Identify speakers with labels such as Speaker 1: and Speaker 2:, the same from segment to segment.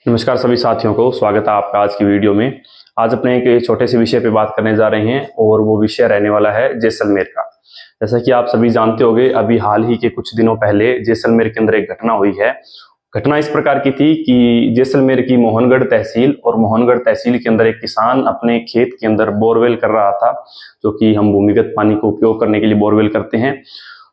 Speaker 1: नमस्कार सभी साथियों को, स्वागत है आपका आज की वीडियो में। आज अपने एक छोटे से विषय पे बात करने जा रहे हैं और वो विषय रहने वाला है जैसलमेर का। जैसा कि आप सभी जानते होंगे, अभी हाल ही के कुछ दिनों पहले जैसलमेर के अंदर एक घटना हुई है। घटना इस प्रकार की थी कि जैसलमेर की मोहनगढ़ तहसील और मोहनगढ़ तहसील के अंदर एक किसान अपने खेत के अंदर बोरवेल कर रहा था, जो कि हम भूमिगत पानी को उपयोग करने के लिए बोरवेल करते हैं।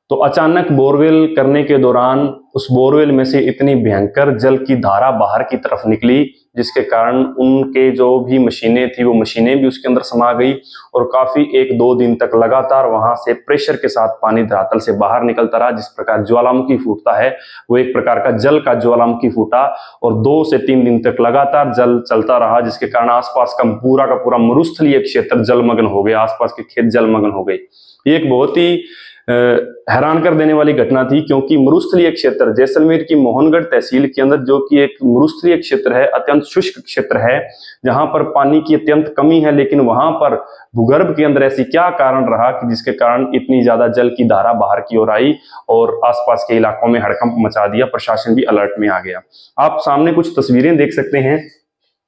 Speaker 1: तो अचानक बोरवेल करने के दौरान उस बोरवेल में से इतनी भयंकर जल की धारा बाहर की तरफ निकली, जिसके कारण उनके जो भी मशीनें थी वो मशीनें भी उसके अंदर समा गई और काफी 1-2 दिन तक लगातार वहां से प्रेशर के साथ पानी धरातल से बाहर निकलता रहा। जिस प्रकार ज्वालामुखी फूटता है, वो एक प्रकार का जल का ज्वालामुखी फूटा और 2 से 3 दिन तक लगातार जल चलता रहा, जिसके कारण आसपास का पूरा मरुस्थलीय क्षेत्र जलमग्न हो गया, आसपास के खेत जलमग्न हो गए। ये एक बहुत ही हैरान कर देने वाली घटना थी, क्योंकि मरुस्थलीय क्षेत्र जैसलमेर की मोहनगढ़ तहसील के अंदर, जो कि एक मरुस्थलीय क्षेत्र है, अत्यंत शुष्क क्षेत्र है, जहां पर पानी की अत्यंत कमी है, लेकिन वहां पर भूगर्भ के अंदर ऐसी क्या कारण रहा कि जिसके कारण इतनी ज्यादा जल की धारा बाहर की ओर आई और आसपास के इलाकों में हड़कंप मचा दिया। प्रशासन भी अलर्ट में आ गया। आप सामने कुछ तस्वीरें देख सकते हैं।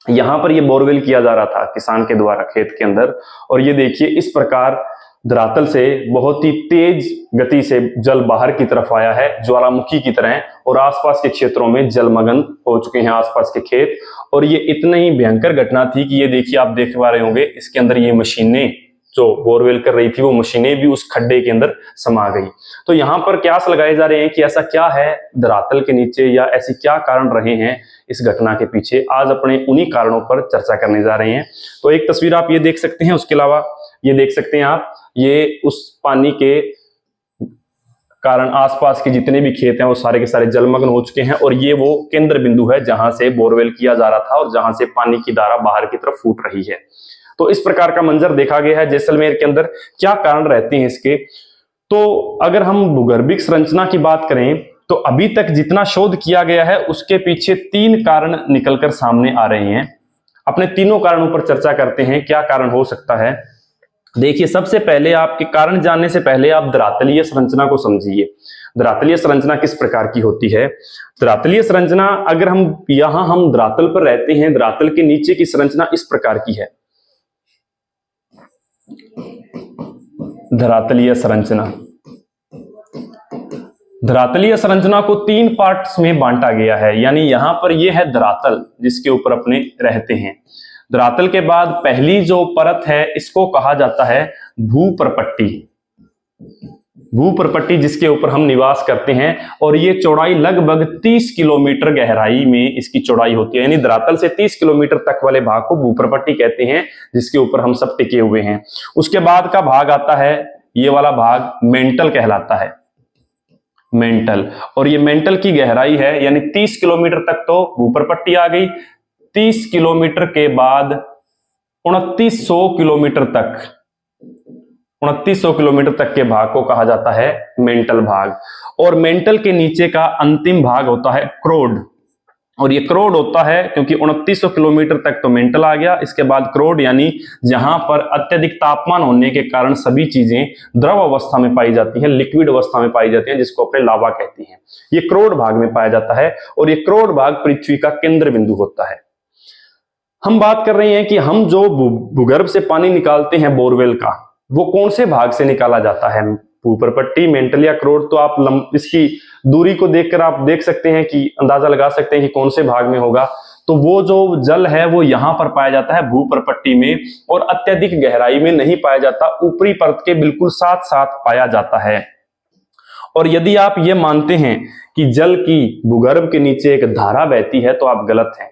Speaker 1: यहाँ पर ये बोरवेल किया जा रहा था किसान के द्वारा खेत के अंदर, और ये देखिए इस प्रकार धरातल से बहुत ही तेज गति से जल बाहर की तरफ आया है, ज्वालामुखी की तरह, और आसपास के क्षेत्रों में जलमग्न हो चुके हैं आसपास के खेत। और ये इतनी ही भयंकर घटना थी कि ये देखिए, आप देख पा रहे होंगे, इसके अंदर ये मशीनें जो बोरवेल कर रही थी, वो मशीनें भी उस खड्डे के अंदर समा गई। तो यहाँ पर क्यास लगाए जा रहे हैं कि ऐसा क्या है धरातल के नीचे, या ऐसे क्या कारण रहे हैं इस घटना के पीछे। आज अपने उन्हीं कारणों पर चर्चा करने जा रहे हैं। तो एक तस्वीर आप ये देख सकते हैं, उसके अलावा ये देख सकते हैं आप, ये उस पानी के कारण आसपास के जितने भी खेत हैं वो सारे के सारे जलमग्न हो चुके हैं, और ये वो केंद्र बिंदु है जहां से बोरवेल किया जा रहा था और जहां से पानी की धारा बाहर की तरफ फूट रही है। तो इस प्रकार का मंजर देखा गया है जैसलमेर के अंदर। क्या कारण रहते हैं इसके? तो अगर हम भूगर्भिक संरचना की बात करें, तो अभी तक जितना शोध किया गया है उसके पीछे 3 कारण निकलकर सामने आ रहे हैं। अपने तीनों कारणों पर चर्चा करते हैं, क्या कारण हो सकता है। देखिए, सबसे पहले आपके कारण जानने से पहले आप धरातलीय संरचना को समझिए। धरातलीय संरचना किस प्रकार की होती है? धरातलीय संरचना, अगर हम धरातल पर रहते हैं, धरातल के नीचे की संरचना इस प्रकार की है। धरातलीय संरचना को 3 पार्ट्स में बांटा गया है। यानी यहां पर यह है धरातल, जिसके ऊपर अपने रहते हैं। धरातल के बाद पहली जो परत है, इसको कहा जाता है भूप्रपट्टी। भूप्रपट्टी, जिसके ऊपर हम निवास करते हैं, और ये चौड़ाई लगभग 30 किलोमीटर गहराई में इसकी चौड़ाई होती है। यानी धरातल से 30 किलोमीटर तक वाले भाग को भूप्रपट्टी कहते हैं, जिसके ऊपर हम सब टिके हुए हैं। उसके बाद का भाग आता है, ये वाला भाग मेंटल कहलाता है, मेंटल। और ये मेंटल की गहराई है, यानी 30 किलोमीटर तक तो भूप्रपट्टी आ गई। 30 किलोमीटर के बाद 2900 किलोमीटर तक के भाग को कहा जाता है मेंटल भाग। और मेंटल के नीचे का अंतिम भाग होता है क्रोड। और ये क्रोड होता है क्योंकि 2900 किलोमीटर तक तो मेंटल आ गया, इसके बाद क्रोड, यानी जहां पर अत्यधिक तापमान होने के कारण सभी चीजें द्रव अवस्था में पाई जाती हैं, लिक्विड अवस्था में पाई जाती हैं, जिसको अपने लावा कहती हैं। ये क्रोड भाग में पाया जाता है, और ये क्रोड भाग पृथ्वी का केंद्र बिंदु होता है। हम बात कर रहे हैं कि हम जो भूगर्भ से पानी निकालते हैं बोरवेल का, वो कौन से भाग से निकाला जाता है? भूप्रपट्टी, मेंटल या क्रोड? तो आप इसकी दूरी को देखकर आप देख सकते हैं कि अंदाजा लगा सकते हैं कि कौन से भाग में होगा। तो वो जो जल है वो यहां पर पाया जाता है भूप्रपट्टी में, और अत्यधिक गहराई में नहीं पाया जाता, ऊपरी परत के बिल्कुल साथ साथ पाया जाता है। और यदि आप ये मानते हैं कि जल की भूगर्भ के नीचे एक धारा बहती है, तो आप गलत हैं।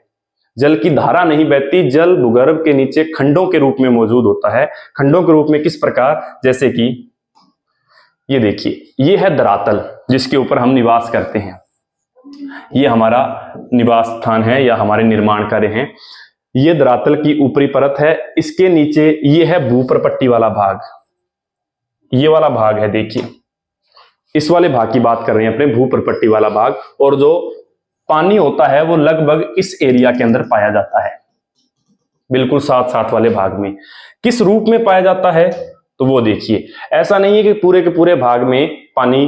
Speaker 1: जल की धारा नहीं बहती, जल भूगर्भ के नीचे खंडों के रूप में मौजूद होता है। खंडों के रूप में किस प्रकार? जैसे कि ये देखिए, ये है धरातल, जिसके ऊपर हम निवास करते हैं। ये हमारा निवास स्थान है या हमारे निर्माण कार्य हैं। ये धरातल की ऊपरी परत है, इसके नीचे ये है भूप्रपट्टी वाला भाग। ये वाला भाग है, देखिए इस वाले भाग की बात कर रहे हैं अपने, भूप्रपट्टी वाला भाग। और जो पानी होता है वो लगभग इस एरिया के अंदर पाया जाता है, बिल्कुल साथ साथ वाले भाग में। किस रूप में पाया जाता है? तो वो देखिए, ऐसा नहीं है कि पूरे के पूरे भाग में पानी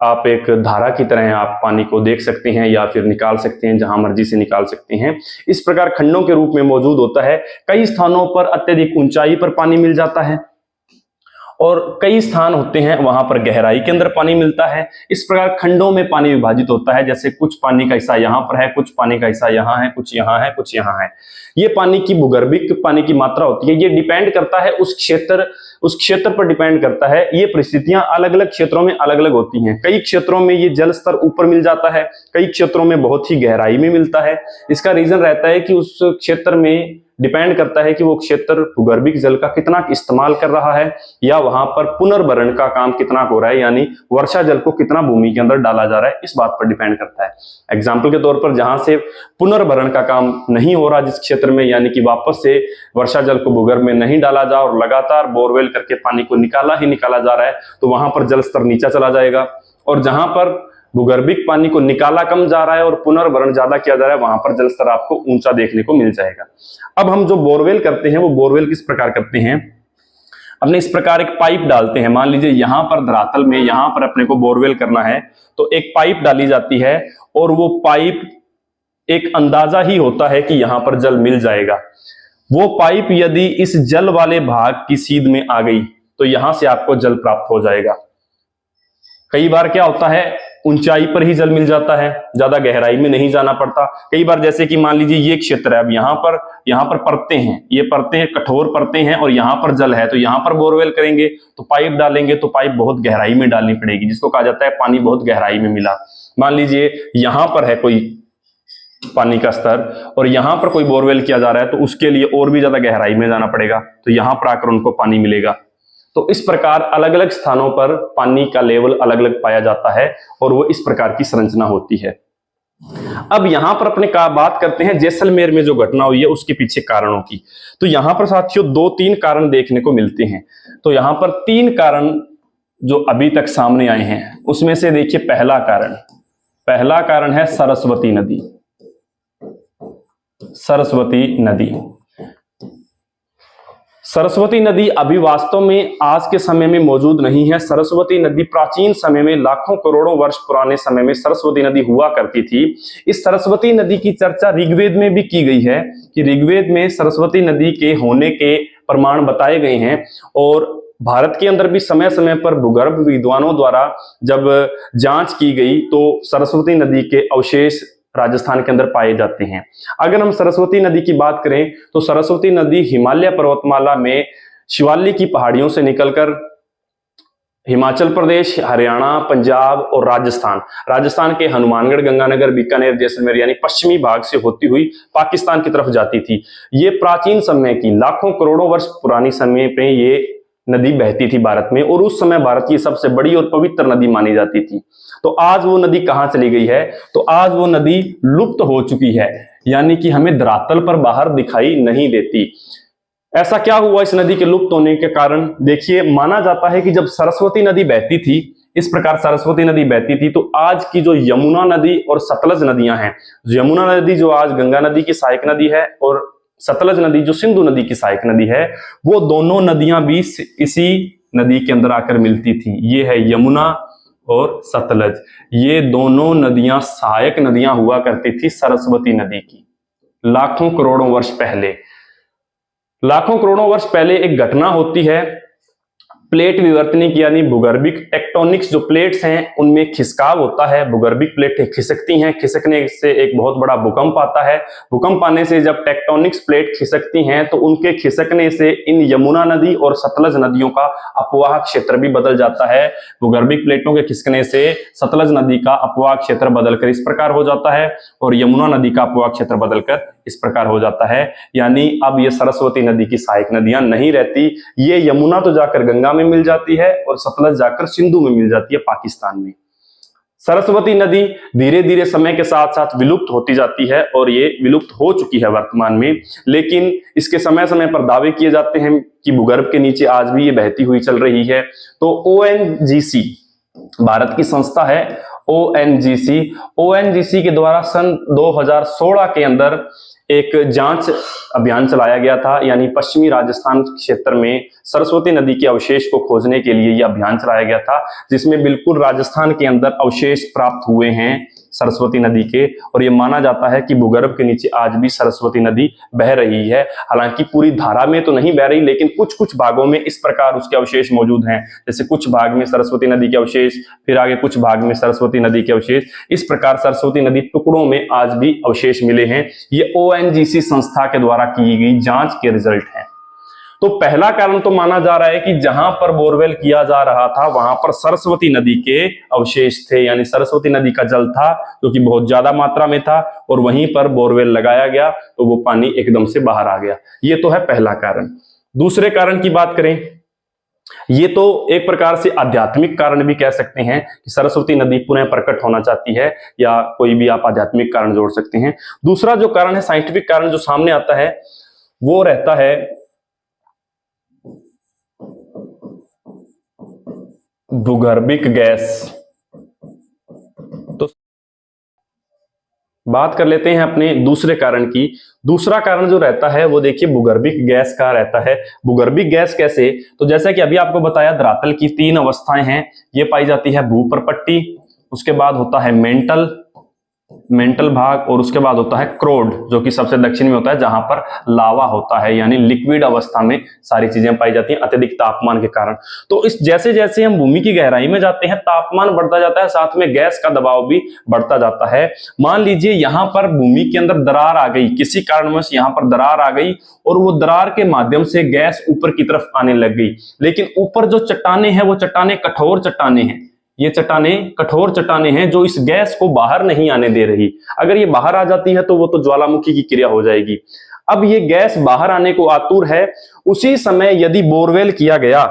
Speaker 1: आप एक धारा की तरह आप पानी को देख सकते हैं या फिर निकाल सकते हैं, जहां मर्जी से निकाल सकते हैं। इस प्रकार खंडों के रूप में मौजूद होता है। कई स्थानों पर अत्यधिक ऊंचाई पर पानी मिल जाता है और कई स्थान होते हैं वहां पर गहराई के अंदर पानी मिलता है। इस प्रकार खंडों में पानी विभाजित होता है, जैसे कुछ पानी का हिस्सा यहाँ पर है, कुछ पानी का हिस्सा यहाँ है, कुछ यहाँ है, कुछ यहाँ है। ये पानी की भूगर्भिक पानी की मात्रा होती है। ये डिपेंड करता है उस क्षेत्र पर डिपेंड करता है। ये परिस्थितियां अलग अलग क्षेत्रों में अलग अलग होती हैं। कई क्षेत्रों में ये जल स्तर ऊपर मिल जाता है, कई क्षेत्रों में बहुत ही गहराई में मिलता है। इसका रीजन रहता है कि उस क्षेत्र में डिपेंड करता है कि वो क्षेत्र भूगर्भिक जल का कितना इस्तेमाल कर रहा है या वहां पर पुनर्भरण का काम कितना हो रहा है, यानी वर्षा जल को कितना भूमि के अंदर डाला जा रहा है, इस बात पर डिपेंड करता है। एग्जाम्पल के तौर पर जहां से पुनर्भरण का काम नहीं हो रहा जिस क्षेत्र में, यानी कि वापस से वर्षा जल को भूगर्भ में नहीं डाला जा और लगातार बोरवेल करके पानी को निकाला ही निकाला जा रहा है, तो वहां पर जल स्तर नीचा चला जाएगा। और जहां पर भूगर्भिक पानी को निकाला कम जा रहा है और पुनर्भरण ज्यादा किया जा रहा है, वहां पर जल स्तर आपको ऊंचा देखने को मिल जाएगा। अब हम जो बोरवेल करते हैं वो बोरवेल किस प्रकार करते हैं, अपने इस प्रकार एक पाइप डालते हैं। मान लीजिए यहां पर धरातल में यहां पर अपने को बोरवेल करना है, तो एक पाइप डाली जाती है और वो पाइप एक अंदाजा ही होता है कि यहां पर जल मिल जाएगा। वो पाइप यदि इस जल वाले भाग की सीध में आ गई तो यहां से आपको जल प्राप्त हो जाएगा। कई बार क्या होता है, ऊंचाई पर ही जल मिल जाता है, ज्यादा गहराई में नहीं जाना पड़ता। कई बार जैसे कि मान लीजिए ये क्षेत्र है, अब यहाँ पर परतें हैं, ये परतें कठोर परतें हैं और यहाँ पर जल है, तो यहाँ पर बोरवेल करेंगे तो पाइप डालेंगे तो पाइप बहुत गहराई में डालनी पड़ेगी, जिसको कहा जाता है पानी बहुत गहराई में मिला। मान लीजिए यहाँ पर है कोई पानी का स्तर और यहाँ पर कोई बोरवेल किया जा रहा है, तो उसके लिए और भी ज्यादा गहराई में जाना पड़ेगा, तो यहाँ पर आकर उनको पानी मिलेगा। तो इस प्रकार अलग अलग स्थानों पर पानी का लेवल अलग अलग पाया जाता है और वो इस प्रकार की संरचना होती है। अब यहां पर अपने बात करते हैं जैसलमेर में जो घटना हुई है उसके पीछे कारणों की। तो यहां पर साथियों 2-3 कारण देखने को मिलते हैं। तो यहां पर 3 कारण जो अभी तक सामने आए हैं उसमें से देखिए पहला कारण है सरस्वती नदी। सरस्वती नदी अभी वास्तव में आज के समय में मौजूद नहीं है। सरस्वती नदी प्राचीन समय में लाखों करोड़ों वर्ष पुराने समय में सरस्वती नदी हुआ करती थी। इस सरस्वती नदी की चर्चा ऋग्वेद में भी की गई है कि ऋग्वेद में सरस्वती नदी के होने के प्रमाण बताए गए हैं। और भारत के अंदर भी समय समय पर भूगर्भ विद्वानों द्वारा जब जांच की गई तो सरस्वती नदी के अवशेष राजस्थान के अंदर पाए जाते हैं। अगर हम सरस्वती नदी की बात करें तो सरस्वती नदी हिमालय पर्वतमाला में शिवालिक की पहाड़ियों से निकलकर हिमाचल प्रदेश, हरियाणा, पंजाब और राजस्थान के हनुमानगढ़, गंगानगर, बीकानेर, जैसलमेर यानी पश्चिमी भाग से होती हुई पाकिस्तान की तरफ जाती थी। ये प्राचीन समय की लाखों करोड़ों वर्ष पुरानी समय पे ये नदी बहती थी भारत में और उस समय भारत की सबसे बड़ी और पवित्र नदी मानी जाती थी। तो आज वो नदी कहां चली गई है, तो आज वो नदी लुप्त हो चुकी है, यानी कि हमें धरातल पर बाहर दिखाई नहीं देती। ऐसा क्या हुआ इस नदी के लुप्त होने के कारण? देखिए, माना जाता है कि जब सरस्वती नदी बहती थी, इस प्रकार सरस्वती नदी बहती थी, तो आज की जो यमुना नदी और सतलज नदियां हैं, यमुना नदी जो आज गंगा नदी की सहायक नदी है और सतलज नदी जो सिंधु नदी की सहायक नदी है, वो दोनों नदियां भी इसी नदी के अंदर आकर मिलती थी। ये है यमुना और सतलज, ये दोनों नदियां सहायक नदियां हुआ करती थी सरस्वती नदी की। लाखों करोड़ों वर्ष पहले एक घटना होती है, प्लेट विवर्तनिक यानी भूगर्भिक टेक्टोनिक्स जो प्लेट्स हैं उनमें खिसकाव होता है, भूगर्भिक प्लेटें खिसकती हैं, खिसकने से एक बहुत बड़ा भूकंप आता है। भूकंप आने से जब टेक्टोनिक्स प्लेट खिसकती हैं तो उनके खिसकने से इन यमुना नदी और सतलज नदियों का अपवाह क्षेत्र भी बदल जाता है। भूगर्भिक प्लेटों के खिसकने से सतलज नदी का अपवाह क्षेत्र बदलकर इस प्रकार हो जाता है और यमुना नदी का अपवाह क्षेत्र बदलकर इस प्रकार हो जाता है। यानी अब ये सरस्वती नदी की सहायक नदियां नहीं रहती, ये यमुना तो जाकर गंगा में मिल जाती है और सतलज जाकर सिंधु में मिल जाती है पाकिस्तान में। सरस्वती नदी धीरे धीरे समय के साथ साथ विलुप्त होती जाती है और ये विलुप्त हो चुकी है वर्तमान में, लेकिन इसके समय समय पर दावे किए जाते हैं कि भूगर्भ के नीचे आज भी ये बहती हुई चल रही है। तो ONGC भारत की संस्था है ओएनजीसी। ओएनजीसी के द्वारा सन 2016 के अंदर एक जांच अभियान चलाया गया था, यानी पश्चिमी राजस्थान क्षेत्र में सरस्वती नदी के अवशेष को खोजने के लिए यह अभियान चलाया गया था, जिसमें बिल्कुल राजस्थान के अंदर अवशेष प्राप्त हुए हैं सरस्वती नदी के। और ये माना जाता है कि भूगर्भ के नीचे आज भी सरस्वती नदी बह रही है। हालांकि पूरी धारा में तो नहीं बह रही, लेकिन कुछ कुछ भागों में इस प्रकार उसके अवशेष मौजूद हैं। जैसे कुछ भाग में सरस्वती नदी के अवशेष, फिर आगे कुछ भाग में सरस्वती नदी के अवशेष। इस प्रकार सरस्वती नदी टुकड़ों में आज भी अवशेष मिले हैं। ये ओएनजीसी संस्था के द्वारा की गई जांच के रिजल्ट हैं। तो पहला कारण तो माना जा रहा है कि जहां पर बोरवेल किया जा रहा था वहां पर सरस्वती नदी के अवशेष थे, यानी सरस्वती नदी का जल था जो कि बहुत ज्यादा मात्रा में था, और वहीं पर बोरवेल लगाया गया तो वो पानी एकदम से बाहर आ गया। ये तो है पहला कारण। दूसरे कारण की बात करें, ये तो एक प्रकार से आध्यात्मिक कारण भी कह सकते हैं कि सरस्वती नदी पुनः प्रकट होना चाहती है, या कोई भी आप आध्यात्मिक कारण जोड़ सकते हैं। दूसरा जो कारण है, साइंटिफिक कारण जो सामने आता है, वो रहता है भूगर्भिक गैस। तो बात कर लेते हैं अपने दूसरे कारण की। दूसरा कारण जो रहता है वो देखिए भूगर्भिक गैस का रहता है। भूगर्भिक गैस कैसे? तो जैसा कि अभी आपको बताया, धरातल की 3 अवस्थाएं हैं। ये पाई जाती है भूपर्पट्टी, उसके बाद होता है मेंटल भाग, और उसके बाद होता है क्रोड, जो कि सबसे दक्षिण में होता है, जहां पर लावा होता है, यानी लिक्विड अवस्था में सारी चीजें पाई जाती हैं अत्यधिक तापमान के कारण। तो इस जैसे जैसे हम भूमि की गहराई में जाते हैं, तापमान बढ़ता जाता है, साथ में गैस का दबाव भी बढ़ता जाता है। मान लीजिए यहां पर भूमि के अंदर दरार आ गई, किसी कारणवश यहां पर दरार आ गई, और वो दरार के माध्यम से गैस ऊपर की तरफ आने लग गई। लेकिन ऊपर जो चट्टाने हैं वो चट्टाने कठोर चट्टाने हैं। ये चट्टानें कठोर चट्टानें हैं जो इस गैस को बाहर नहीं आने दे रही। अगर ये बाहर आ जाती है तो वो तो ज्वालामुखी की क्रिया हो जाएगी। अब ये गैस बाहर आने को आतुर है। उसी समय यदि बोरवेल किया गया,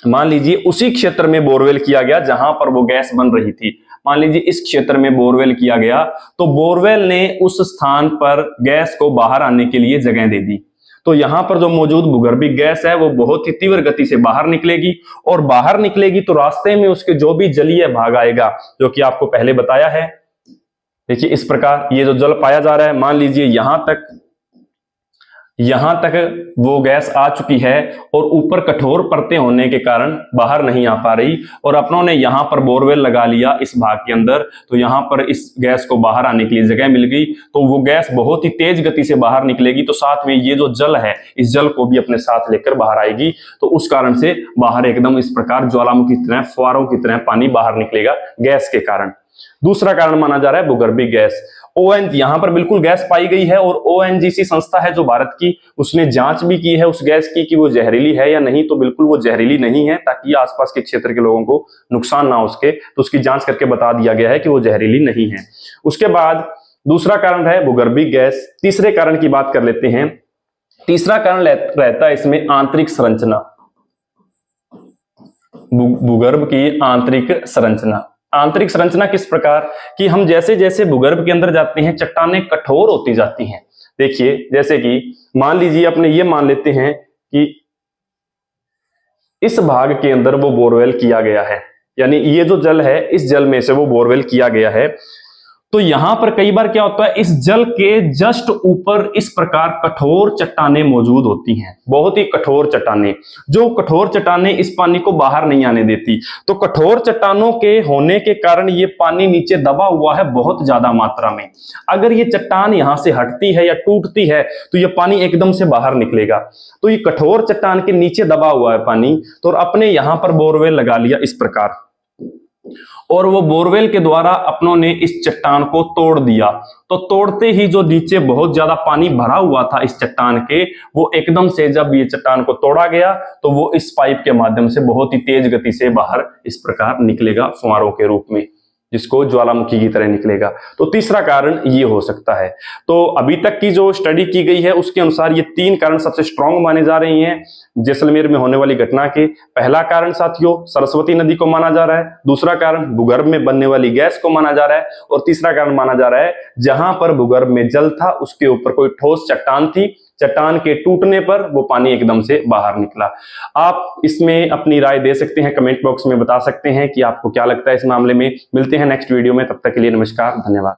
Speaker 1: मान लीजिए उसी क्षेत्र में बोरवेल किया गया जहां पर वो गैस बन रही थी, मान लीजिए इस क्षेत्र में बोरवेल किया गया, तो बोरवेल ने उस स्थान पर गैस को बाहर आने के लिए जगह दे दी। तो यहां पर जो मौजूद भूगर्भिक गैस है वो बहुत ही तीव्र गति से बाहर निकलेगी, और बाहर निकलेगी तो रास्ते में उसके जो भी जलीय भाग आएगा, जो कि आपको पहले बताया है। देखिए इस प्रकार ये जो जल पाया जा रहा है, मान लीजिए यहां तक वो गैस आ चुकी है, और ऊपर कठोर परतें होने के कारण बाहर नहीं आ पा रही, और अपनों ने यहां पर बोरवेल लगा लिया इस भाग के अंदर, तो यहां पर इस गैस को बाहर आने के लिए जगह मिल गई। तो वो गैस बहुत ही तेज गति से बाहर निकलेगी, तो साथ में ये जो जल है इस जल को भी अपने साथ लेकर बाहर आएगी। तो उस कारण से बाहर एकदम इस प्रकार ज्वालामुखी की तरह, फुहारों की तरह पानी बाहर निकलेगा गैस के कारण। दूसरा कारण माना जा रहा है भूगर्भिक गैस। यहां पर बिल्कुल गैस पाई गई है, और ओएनजीसी संस्था है जो भारत की, उसने जांच भी की है उस गैस की कि वो जहरीली है या नहीं। तो बिल्कुल वो जहरीली नहीं है, ताकि आसपास के क्षेत्र के लोगों को नुकसान ना हो उसके, तो उसकी जांच करके बता दिया गया है कि वो जहरीली नहीं है। उसके बाद दूसरा कारण है भूगर्भिक गैस। तीसरे कारण की बात कर लेते हैं। तीसरा कारण रहता है इसमें आंतरिक संरचना, भूगर्भ की आंतरिक संरचना। आंतरिक संरचना किस प्रकार कि हम जैसे जैसे भूगर्भ के अंदर जाते हैं चट्टानें कठोर होती जाती हैं। देखिए जैसे कि मान लीजिए अपने ये मान लेते हैं कि इस भाग के अंदर वो बोरवेल किया गया है, यानी ये जो जल है इस जल में से वो बोरवेल किया गया है। तो यहां पर कई बार क्या होता है, इस जल के जस्ट ऊपर इस प्रकार कठोर चट्टानें मौजूद होती हैं, बहुत ही कठोर चट्टानें, जो कठोर चट्टानें इस पानी को बाहर नहीं आने देती। तो कठोर चट्टानों के होने के कारण ये पानी नीचे दबा हुआ है बहुत ज्यादा मात्रा में। अगर ये चट्टान यहां से हटती है या टूटती है तो ये पानी एकदम से बाहर निकलेगा। तो ये कठोर चट्टान के नीचे दबा हुआ है पानी, तो अपने यहां पर बोरवेल लगा लिया इस प्रकार, और वो बोरवेल के द्वारा अपनों ने इस चट्टान को तोड़ दिया। तो तोड़ते ही जो नीचे बहुत ज्यादा पानी भरा हुआ था इस चट्टान के, वो एकदम से जब ये चट्टान को तोड़ा गया तो वो इस पाइप के माध्यम से बहुत ही तेज गति से बाहर इस प्रकार निकलेगा फुहारों के रूप में, जिसको ज्वालामुखी की तरह निकलेगा। तो तीसरा कारण ये हो सकता है। तो अभी तक की जो स्टडी की गई है उसके अनुसार ये 3 कारण सबसे स्ट्रांग माने जा रहे हैं जैसलमेर में होने वाली घटना के। पहला कारण साथियों सरस्वती नदी को माना जा रहा है, दूसरा कारण भूगर्भ में बनने वाली गैस को माना जा रहा है, और तीसरा कारण माना जा रहा है जहां पर भूगर्भ में जल था उसके ऊपर कोई ठोस चट्टान थी चट्टान के टूटने पर वो पानी एकदम से बाहर निकला। आप इसमें अपनी राय दे सकते हैं, कमेंट बॉक्स में बता सकते हैं कि आपको क्या लगता है इस मामले में। मिलते हैं नेक्स्ट वीडियो में, तब तक के लिए नमस्कार, धन्यवाद।